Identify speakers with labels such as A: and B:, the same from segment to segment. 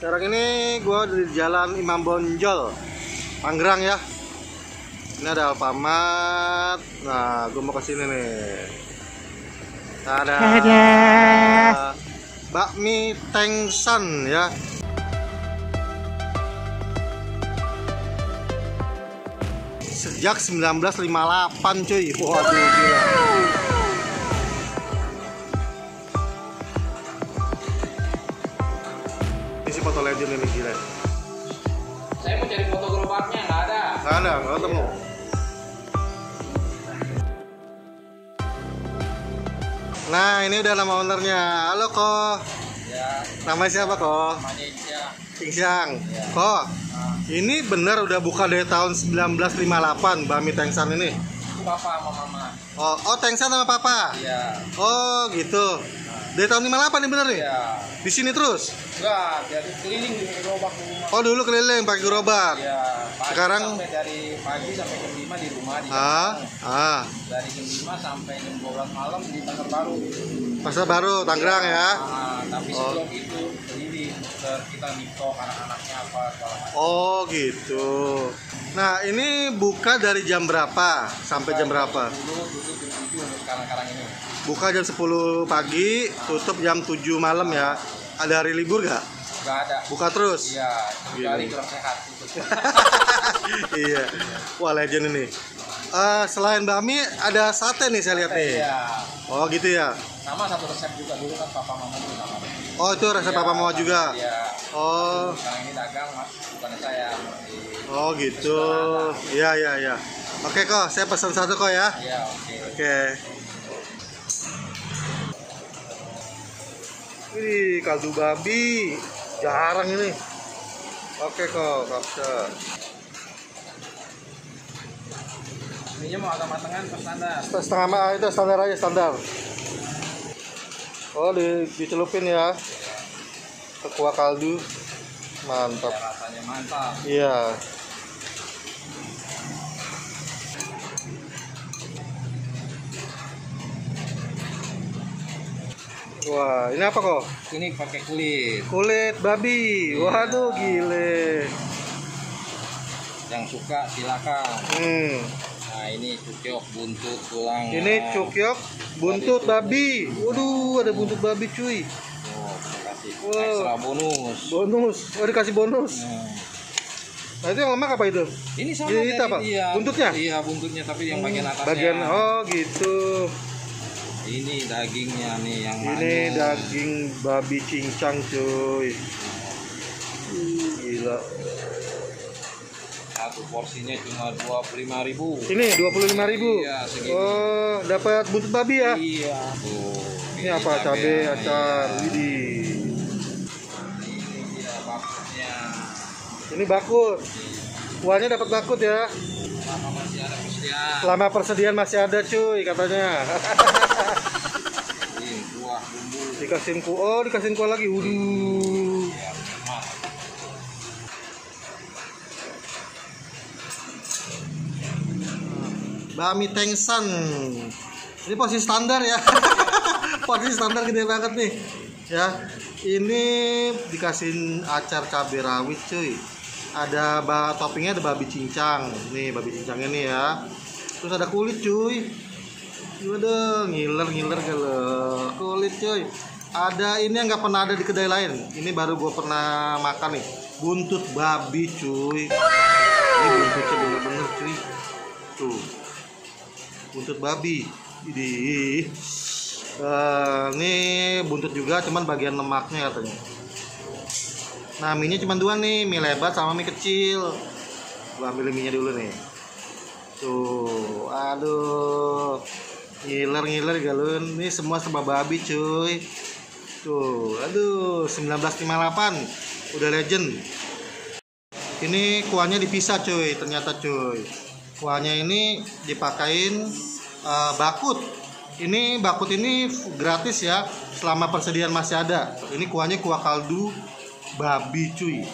A: Sekarang ini gue di Jalan Imam Bonjol, Tangerang ya. Ini ada Alfamart. Nah, gue mau ke sini nih. Ada bakmi Tengsan ya. Sejak 1958 cuy. Waduh gila. Foto legend ini gila.
B: Saya mau cari foto gerobaknya, nggak ada.
A: Nggak ketemu. Nah, ini udah nama ownernya. Halo Ko.
B: Ya.
A: Namanya siapa Ko?
B: Namanya
A: Tingsiang.
B: Ya.
A: Ko. Ini bener udah buka dari tahun 1958 bakmi Tengsan ini.
B: Itu papa sama mama.
A: Oh, Tengsan sama papa.
B: Iya.
A: Oh, gitu. Dari tahun 58 nih bener nih?
B: Iya.
A: Di sini terus?
B: Enggak, jadi keliling di gerobak di rumah.
A: Oh, dulu keliling pakai gerobak.
B: Iya.
A: Sekarang
B: sampai dari pagi sampai jam 5 di rumah di Dari jam 5 sampai jam 12 malam di Pasar Baru.
A: Pasar Baru, Tangerang ya.
B: Tapi sebelum itu keliling kita mikro anak-anaknya apa segala macam.
A: Oh, gitu. Nah, ini buka dari jam berapa sampai jam berapa?
B: Dulu tutup jam 7 untuk sekarang ini.
A: Buka jam 10 pagi, tutup jam 7 malam ya. Ada hari libur nggak?
B: Nggak ada.
A: Buka terus?
B: Iya, kecuali kurang sehat.
A: Iya. Wah, legend ini. Selain bakmi, ada sate nih saya lihat nih.
B: Iya.
A: Oh, gitu ya.
B: Sama satu resep juga, dulu kan papa mama juga sama.
A: Oh, itu resep papa mama juga.
B: Iya.
A: Oh.
B: Sekarang ini dagang mas, bukan saya.
A: Oh, gitu. Iya. Oke kok, saya pesan satu kok ya.
B: Iya, oke.
A: Oke. Wih, kaldu babi. Jarang ini. Oke kok, kapsa.
B: Ininya mau agak matengan per standar.
A: Setengah itu standar aja, standar. Oh, dicelupin ya. Ke kuah kaldu. Mantap.
B: Ya, rasanya mantap.
A: Iya. Wah, ini apa kok?
B: Ini pakai kulit.
A: Kulit babi. Waduh, gile.
B: Yang suka silakan. Nah, ini cukyok, buntut, tulang.
A: Ini cukyok, buntut babi. Waduh, ada buntut babi cuy.
B: Oh, kita kasih
A: Wow.
B: ekstra bonus.
A: Bonus. Oh, dikasih bonus. Nah, itu yang lemak apa itu?
B: Ini sama
A: Ini apa?
B: iya,
A: Buntutnya?
B: Iya, buntutnya, tapi yang bagian atasnya.
A: Bagian, oh gitu.
B: Ini dagingnya nih yang
A: Ini
B: manis.
A: daging babi cincang cuy. Gila.
B: Satu porsinya cuma 25.000.
A: Ini 25.000.
B: Iya, segini.
A: Oh, dapat buntut babi ya?
B: Iya. Tuh.
A: Ini apa? Cabai, acar. Widih.
B: Ini dia bakutnya.
A: Ini bakut. Kuahnya dapat bakut ya.
B: Selama masih ada persediaan.
A: Selama persediaan masih ada cuy katanya.
B: Ini kuah bumbu.
A: Dikasihin kuah lagi. Waduh.
B: Ya, nikmat.
A: Bakmi Tengsan. Ini posisi standar ya. Posisi standar gede banget nih. Ya. Ini dikasihin acar cabai rawit cuy. Ada toppingnya, ada babi cincang. Nih babi cincangnya nih ya. Terus ada kulit cuy. Waduh, ngiler kalau kulit cuy. Ada ini yang nggak pernah ada di kedai lain. Ini baru gue pernah makan nih. Buntut babi cuy. Ini buntutnya bener-bener cuy. Tuh. Buntut babi. Ini buntut juga, cuman bagian lemaknya katanya. Nah, mie-nya cuma dua nih, mie lebar sama mie kecil. Gua ambil mie-nya dulu nih. Tuh, aduh. Ngiler galun. Ini semua serba babi cuy. Tuh, aduh, 1958. Udah legend. Ini kuahnya dipisah cuy, ternyata cuy. Kuahnya ini dipakein bakut. Ini bakut ini gratis ya, selama persediaan masih ada. Ini kuahnya kuah kaldu babi cuy.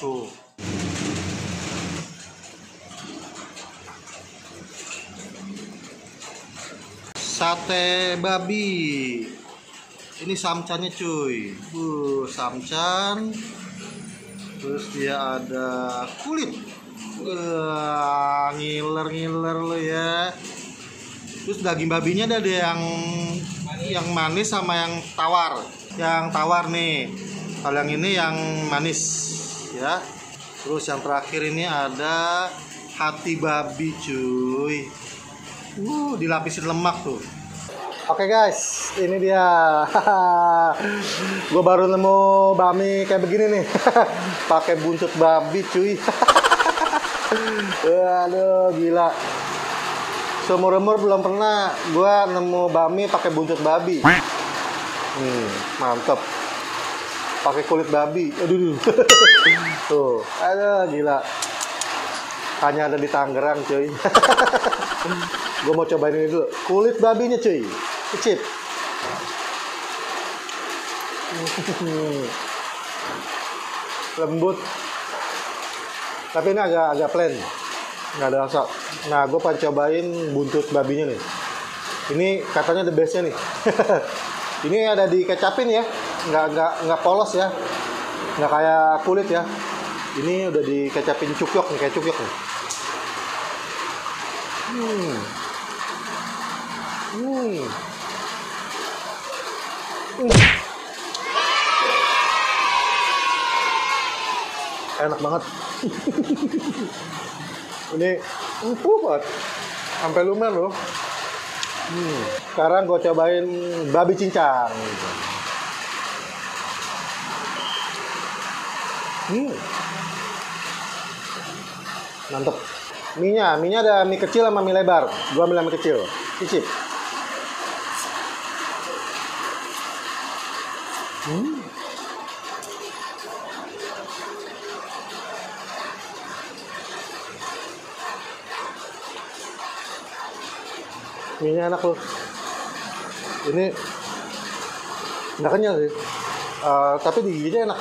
A: Tuh. Sate babi. Ini samcannya cuy. Samcan. Terus dia ada kulit. Wah, ngiler lo ya. Terus daging babinya ada yang manis sama yang tawar. Yang tawar nih. Kalau yang ini yang manis ya. Terus yang terakhir ini ada hati babi cuy. Dilapisin lemak tuh. Oke guys, ini dia. Gue baru nemu bami kayak begini nih. Pakai buntut babi cuy. Waduh, gila. Seumur-umur belum pernah gue nemu bami pakai buntut babi. Mantep. Pakai kulit babi. Aduh. Tuh, aduh gila. Hanya ada di Tangerang cuy. Gue mau cobain ini dulu. Kulit babinya cuy. Icip. Lembut. Tapi ini agak plain. Nggak ada rasa. Nah, gue pengen cobain buntut babinya nih. Ini katanya the bestnya nih. Ini ada dikecapin ya. Nggak polos ya. Nggak kayak kulit ya. Ini udah dikecapin cukyok nih, kayak cukyok nih. Enak banget. Ini empuk banget. Sampai lumer loh. Sekarang gue cobain babi cincang. Mantep. Mie-nya ada mie kecil sama mie lebar. Gua ambil mie kecil. Cicip. Mie-nya enak loh. Ini nggak kenyal sih. Tapi digigitnya enak.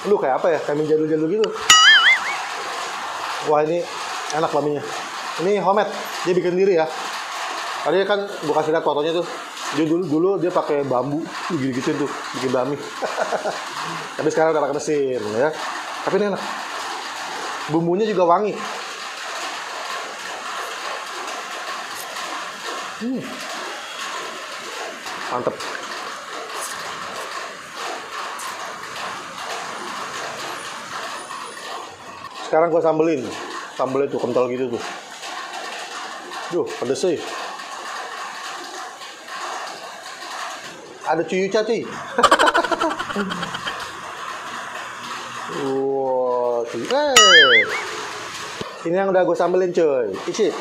A: Lu kayak apa ya? Kayak mie jadul-jadul gitu. Wah, ini enak baminya. Ini homemade, dia bikin diri ya. Tadi kan gue kasih lihat fotonya tuh. Dia dulu dia pakai bambu, gitu tuh bikin bami. Tapi sekarang udah pakai mesin ya. Tapi ini enak. Bumbunya juga wangi. Mantep. Sekarang gue sambelin. Sambelnya tuh kental gitu tuh. Duh, pedes sih. Ada cuyuca cuy. Wow, cuy. Ini yang udah gue sambelin cuy. Isi.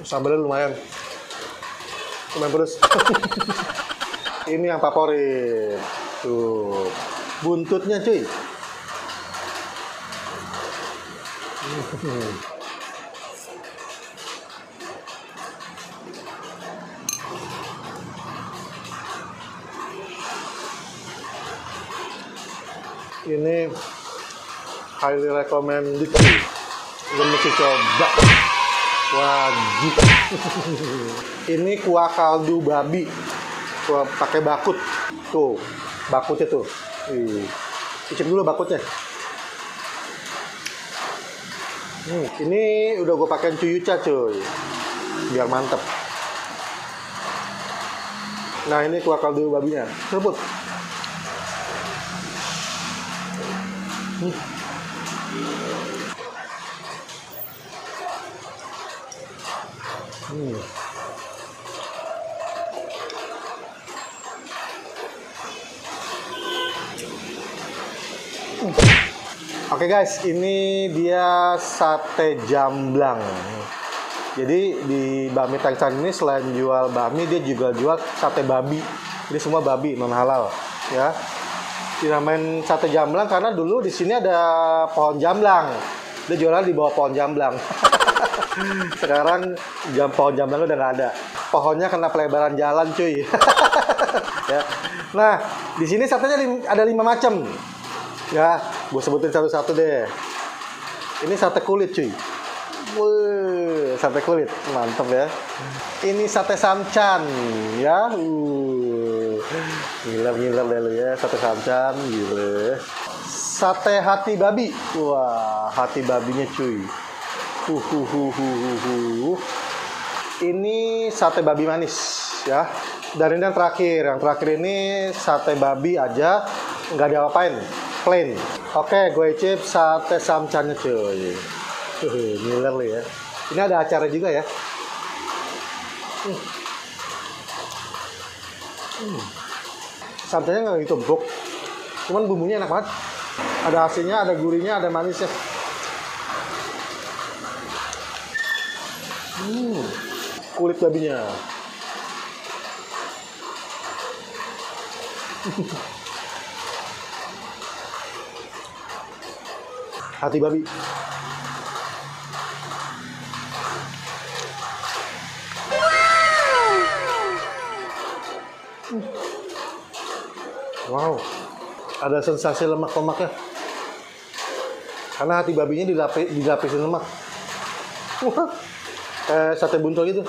A: Sambelnya lumayan pedes. Ini yang favorit tuh, buntutnya cuy. Ini highly recommended cuy. Lu mesti coba. Wajib. Ini kuah kaldu babi. Kuah pakai bakut. Tuh, bakutnya tuh. Icip dulu bakutnya. Ini udah gue pakein cuyuca cuy. Biar mantep. Nah, ini kuah kaldu babinya. Serbut. Oke guys, ini dia sate jamblang. Jadi di Bami Tangshan ini selain jual bami, dia juga jual sate babi. Ini semua babi non halal, ya. Dinamain sate jamblang karena dulu di sini ada pohon jamblang. Dia jualan di bawah pohon jamblang. Sekarang pohon jamblang udah nggak ada. Pohonnya kena pelebaran jalan, cuy. Ya. Nah, di sini satenya ada 5 macam. Ya, Gue sebutin satu-satu deh. Ini sate kulit cuy. Wih, sate kulit, mantep ya. Ini sate samcan, ya. Ngiler-ngiler deh lu ya, sate samcan, gila. Sate hati babi, wah, hati babinya cuy. Ini sate babi manis, ya. Dan ini yang terakhir ini sate babi aja, nggak diapa-apain, plain. Oke, gue icip sate samcannya cuy. Ngiler lu ya. Ini ada acara juga ya. Samcannya nggak gitu empuk, cuman bumbunya enak banget. Ada asinnya, ada gurihnya, ada manisnya. Kulit babinya. Hati babi. Wow, ada sensasi lemak-lemaknya. Karena hati babinya dilapisin lemak. Wah, kayak sate buntel gitu.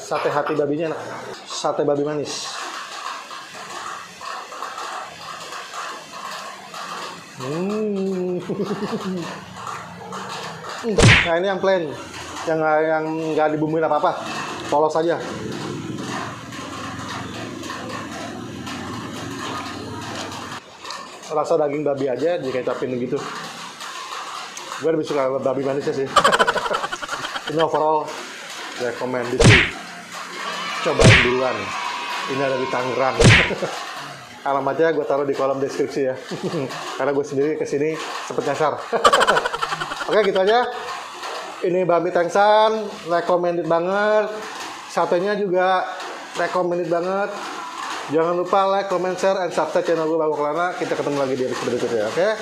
A: Sate hati babinya enak. Sate babi manis. Nah ini yang plain, yang nggak dibumbuin apa-apa, polos aja. Rasa daging babi aja dikecapin gitu. Gue lebih suka babi manisnya sih. Ini overall recommended sih. Cobain duluan. Ini ada di Tangerang. Alamatnya gue taruh di kolom deskripsi ya. Karena gue sendiri kesini sempet nyasar. Oke, gitu aja. Ini babi Tengsan, recommended banget. Satenya juga recommended banget. Jangan lupa like, comment, share, and subscribe channel gue Bang Maulana. Kita ketemu lagi di episode berikutnya, oke?